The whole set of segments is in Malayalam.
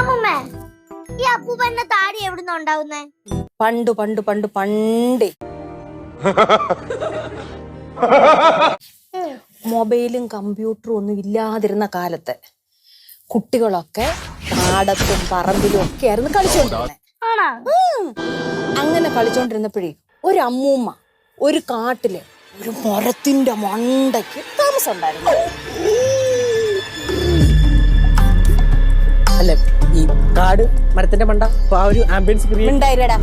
അമ്മൂമ്മേ, ഈ അപ്പൂപ്പന്റെ താടി എവിടുന്ന ഉണ്ടാവുന്നേ? പണ്ട് പണ്ട് പണ്ട് പണ്ടേ മൊബൈലും കമ്പ്യൂട്ടറും ഒന്നും ഇല്ലാതിരുന്ന കാലത്ത് കുട്ടികളൊക്കെ പാടത്തും പറമ്പിലും ഒക്കെ ആയിരുന്നു കളിച്ചോണ്ടിരുന്നത്. അങ്ങനെ കളിച്ചോണ്ടിരുന്നപ്പോഴേ ഒരു അമ്മൂമ്മ ഒരു കാട്ടില് ഒരു മരത്തിന്റെ മണ്ടയ്ക്ക് താമസം ഉണ്ടായിരുന്നു. അല്ല, ഈ കാട് മരത്തിന്റെ മണ്ട ആ ഒരു ആംബിയൻസ് ഉണ്ടായിരടാ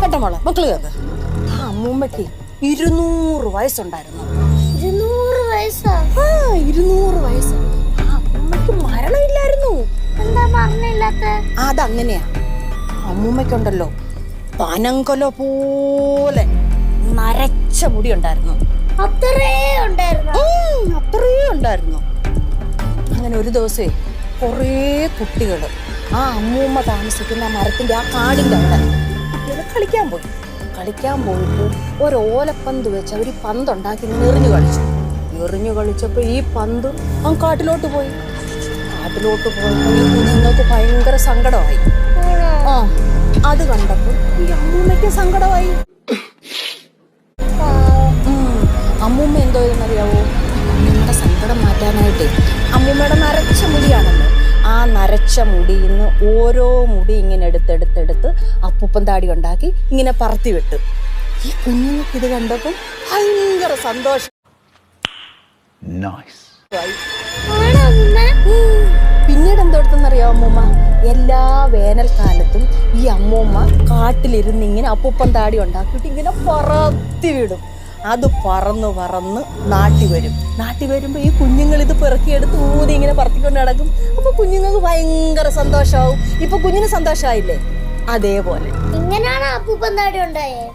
കേട്ടോ മോളെ, മക്കള് കേക്ക്. ആ അമ്മൂമ്മക്ക് 200 വയസ്സുണ്ടായിരുന്നു. 200 വയസ്സാ? 200 വയസ്സ്. ആ അമ്മൂമ്മക്ക് മരണമില്ലായിരുന്നു. എന്താ പറഞ്ഞില്ലാത്ത? അതങ്ങനെയാ. അമ്മൂമ്മക്കുണ്ടല്ലോ പനങ്കൊല പോലെ നരച്ച മുടി ഉണ്ടായിരുന്നു. അത്രേ ഉണ്ടായിരുന്നു? അത്രേ ഉണ്ടായിരുന്നു. അങ്ങനെ ഒരു ദിവസേ കുറേ കുട്ടികള് ആ അമ്മൂമ്മ താമസിക്കുന്ന മരത്തിന്റെ ആ കാടിന്റെ അവിടെ കുട്ടികൾ കളിക്കാൻ പോയിട്ട് ഒരു ഓലപ്പന്ത് വെച്ച് അവര് പന്തുണ്ടാക്കി ഇങ്ങനെ എറിഞ്ഞു കളിച്ചപ്പോ ഈ പന്ത് ആ കാട്ടിലോട്ട് പോയപ്പോ ഈ കുഞ്ഞുങ്ങൾക്ക് ഭയങ്കര സങ്കടമായി. അത് കണ്ടപ്പോ ഈ അമ്മൂമ്മയ്ക്ക് സങ്കടമായി. അമ്മൂമ്മ എന്തോ എന്നറിയാവോ, അമ്മൂമ്മയുടെ സങ്കടം മാറ്റാനായിട്ട് അമ്മൂമ്മയുടെ നരച്ച മുടിയാണല്ലോ, ആ നരച്ച മുടിയിൽ നിന്ന് ഓരോ മുടി ഇങ്ങനെ എടുത്തെടുത്തെടുത്ത് അപ്പൂപ്പൻ താടി ഉണ്ടാക്കി ഇങ്ങനെ പറത്തി വിട്ടു. ഈ കുഞ്ഞുങ്ങൾക്ക് ഇത് കണ്ടപ്പോൾ ഭയങ്കര സന്തോഷം. പിന്നീട് എന്തോടുത്തെന്നറിയാമോ അമ്മൂമ്മ, എല്ലാ വേനൽക്കാലത്തും ഈ അമ്മൂമ്മ കാട്ടിലിരുന്ന് ഇങ്ങനെ അപ്പൂപ്പൻ താടി ഉണ്ടാക്കിയിട്ട് ഇങ്ങനെ പറത്തി വിടും. അത് പറന്ന് നാട്ടി വരുമ്പോ ഈ കുഞ്ഞുങ്ങൾ ഇത് പെറുക്കിയെടുത്ത് ഊതി ഇങ്ങനെ പറത്തിക്കൊണ്ട് നടക്കും. അപ്പൊ കുഞ്ഞുങ്ങൾക്ക് ഭയങ്കര സന്തോഷമാവും. ഇപ്പൊ കുഞ്ഞിന് സന്തോഷമായില്ലേ? അതേപോലെ ഇങ്ങനെയാണ് അപ്പൂപ്പൻ താടി ഉണ്ടായത്.